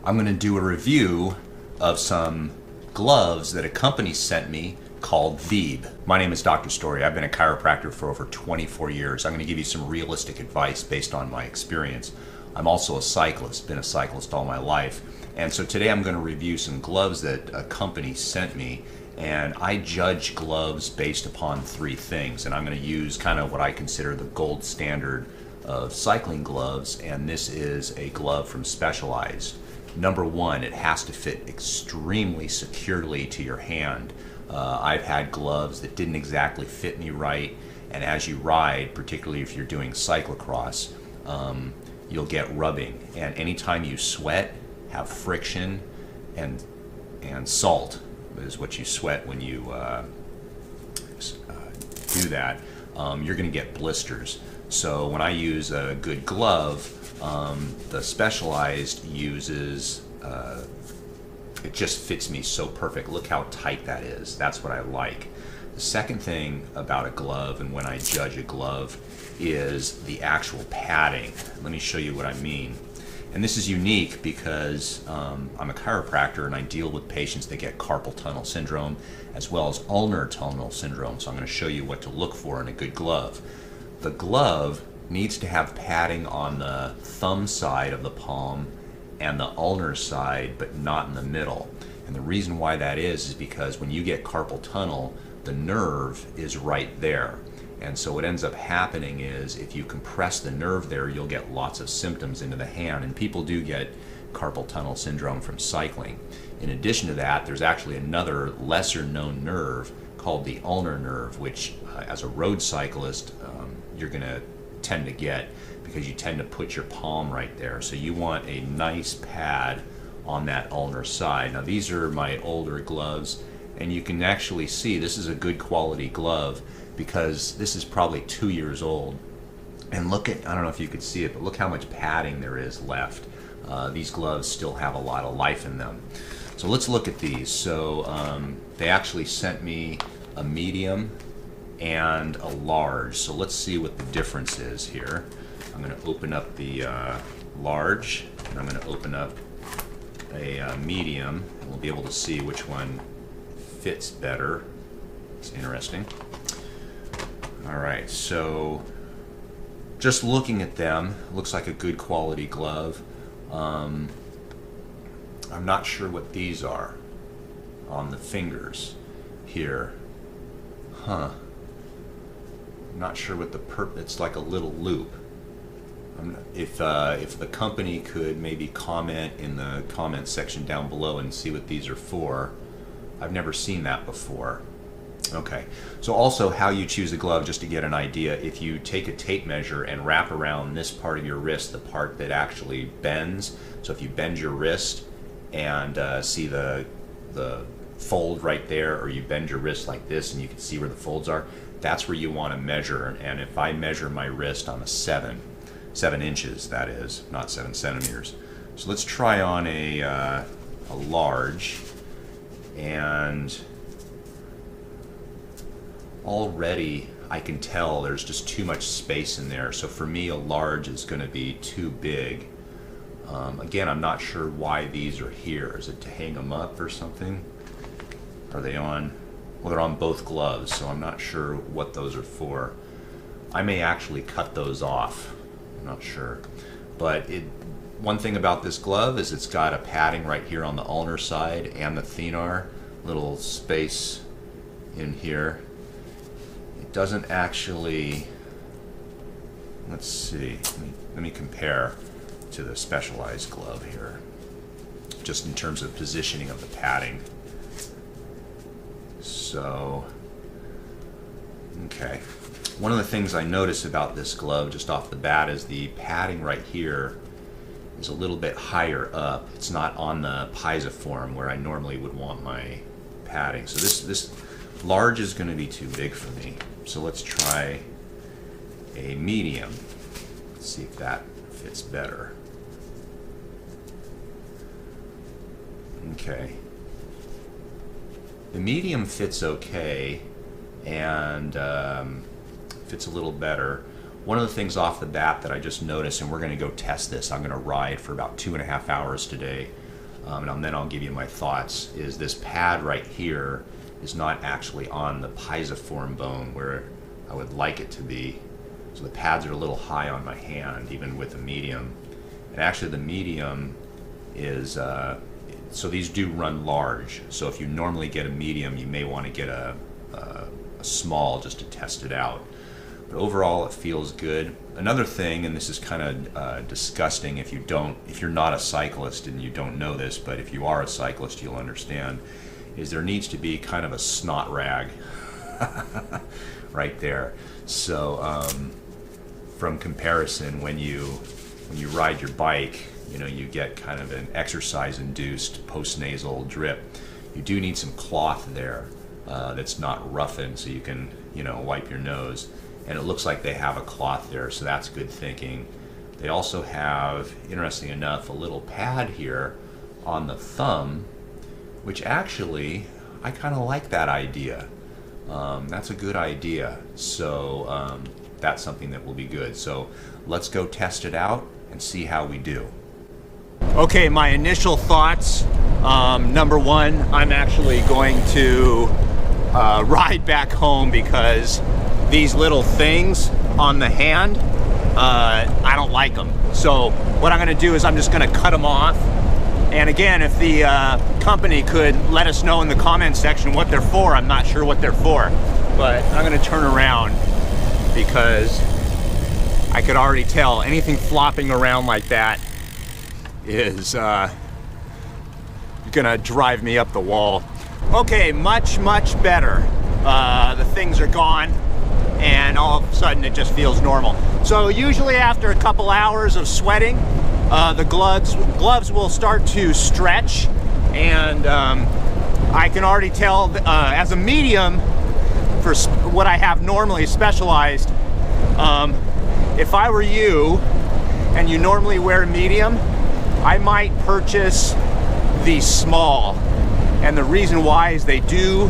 I'm going to do a review of some gloves that a company sent me called VEBE. My name is Dr. Story. I've been a chiropractor for over 24 years. I'm going to give you some realistic advice based on my experience. I'm also a cyclist, been a cyclist all my life. And so today I'm going to review some gloves that a company sent me. And I judge gloves based upon three things. And I'm going to use kind of what I consider the gold standard of cycling gloves. And this is a glove from Specialized. Number one, it has to fit extremely securely to your hand. I've had gloves that didn't exactly fit me right, and as you ride, particularly if you're doing cyclocross, you'll get rubbing. And anytime you sweat, have friction, and salt is what you sweat when you do that, you're going to get blisters. So when I use a good glove, the Specialized uses, it just fits me so perfect. Look how tight that is. That's what I like. The second thing about a glove, and when I judge a glove, is the actual padding. Let me show you what I mean. And this is unique because I'm a chiropractor and I deal with patients that get carpal tunnel syndrome as well as ulnar tunnel syndrome. So I'm going to show you what to look for in a good glove. The glove needs to have padding on the thumb side of the palm and the ulnar side, but not in the middle. And the reason why that is because when you get carpal tunnel, the nerve is right there. And so what ends up happening is if you compress the nerve there, you'll get lots of symptoms into the hand. And people do get carpal tunnel syndrome from cycling. In addition to that, there's actually another lesser known nerve called the ulnar nerve, which as a road cyclist, you're going to tend to get because you tend to put your palm right there. So you want a nice pad on that ulnar side. Now these are my older gloves, and you can actually see this is a good quality glove because this is probably 2 years old. And look at, I don't know if you could see it, but look how much padding there is left. These gloves still have a lot of life in them. So let's look at these. So they actually sent me a medium and a large. So let's see what the difference is here. I'm going to open up the large, and I'm going to open up a medium, and we'll be able to see which one fits better. It's interesting. All right, so just looking at them, looks like a good quality glove. I'm not sure what these are on the fingers here. I'm not sure what it's like a little loop. If the company could maybe comment in the comment section down below and see what these are for. I've never seen that before. Okay, so also how you choose a glove, just to get an idea, if you take a tape measure and wrap around this part of your wrist, the part that actually bends, so if you bend your wrist and see the fold right there, or you bend your wrist like this and you can see where the folds are, that's where you want to measure. And if I measure my wrist on a 7 inches, that is, not 7 centimeters. So let's try on a large, and already I can tell there's just too much space in there. So for me, a large is going to be too big. Again, I'm not sure why these are here. Is it to hang them up or something? Are they on? Well, they're on both gloves, so I'm not sure what those are for. I may actually cut those off. I'm not sure. But one thing about this glove is it's got a padding right here on the ulnar side and the thenar, little space in here. It doesn't actually, let's see, let me compare to the Specialized glove here, just in terms of positioning of the padding. So, okay. One of the things I notice about this glove just off the bat is the padding right here is a little bit higher up. It's not on the piezoform where I normally would want my padding. So this large is going to be too big for me. So let's try a medium. Let's see if that fits better. Okay. The medium fits okay, and fits a little better. One of the things off the bat that I just noticed, and we're going to go test this, I'm going to ride for about 2.5 hours today. and then I'll give you my thoughts, is this pad right here is not actually on the pisiform bone where I would like it to be. So the pads are a little high on my hand, even with a medium. And actually the medium is, so these do run large. So if you normally get a medium, you may want to get a small just to test it out. But overall, it feels good. Another thing, and this is kind of disgusting if you're not a cyclist and you don't know this, but if you are a cyclist, you'll understand, is there needs to be kind of a snot rag right there. So from comparison, when you ride your bike, you know, you get kind of an exercise-induced postnasal drip. You do need some cloth there that's not roughened, so you can, you know, wipe your nose. And it looks like they have a cloth there, so that's good thinking. They also have, interesting enough, a little pad here on the thumb, which actually, I kind of like that idea. That's a good idea. So that's something that will be good. So let's go test it out and see how we do. Okay, my initial thoughts. Number one, I'm actually going to ride back home because these little things on the hand, I don't like them. So what I'm going to do is I'm just going to cut them off. And again, if the company could let us know in the comment section what they're for, I'm not sure what they're for. But I'm going to turn around because I could already tell anything flopping around like that is gonna drive me up the wall. Okay, much better. The things are gone and all of a sudden it just feels normal. So usually after a couple hours of sweating, the gloves will start to stretch, and I can already tell as a medium for what I have normally specialized, if I were you and you normally wear a medium, I might purchase the small. And the reason why is they do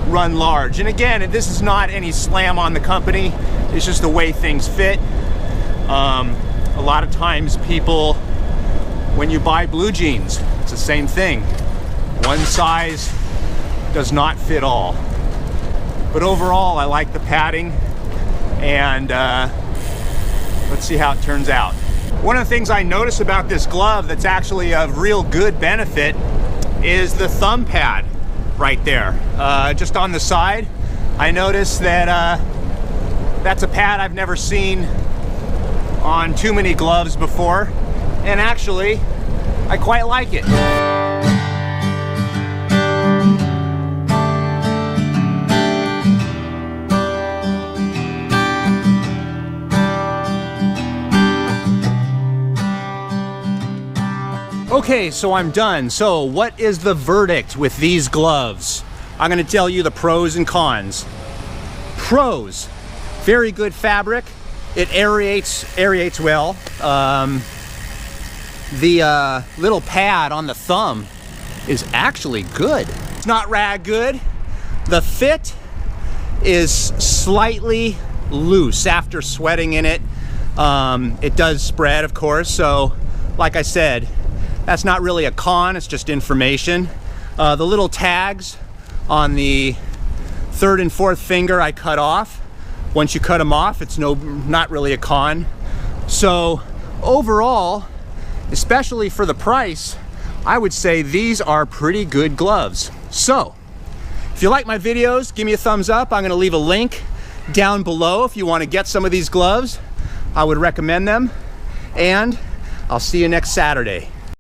run large. And again, this is not any slam on the company, it's just the way things fit. A lot of times people, when you buy blue jeans, it's the same thing. One size does not fit all. But overall, I like the padding, and let's see how it turns out. One of the things I notice about this glove that's actually of real good benefit is the thumb pad right there. Just on the side, I noticed that that's a pad I've never seen on too many gloves before, and actually, I quite like it. Okay, so I'm done. So what is the verdict with these gloves? I'm gonna tell you the pros and cons. Pros, very good fabric. It aerates well. The little pad on the thumb is actually good. It's not rag good. The fit is slightly loose after sweating in it. It does spread, of course, so like I said, that's not really a con, it's just information. The little tags on the third and fourth finger I cut off. Once you cut them off, it's not really a con. So overall, especially for the price, I would say these are pretty good gloves. So if you like my videos, give me a thumbs up. I'm gonna leave a link down below if you wanna get some of these gloves. I would recommend them, and I'll see you next Saturday.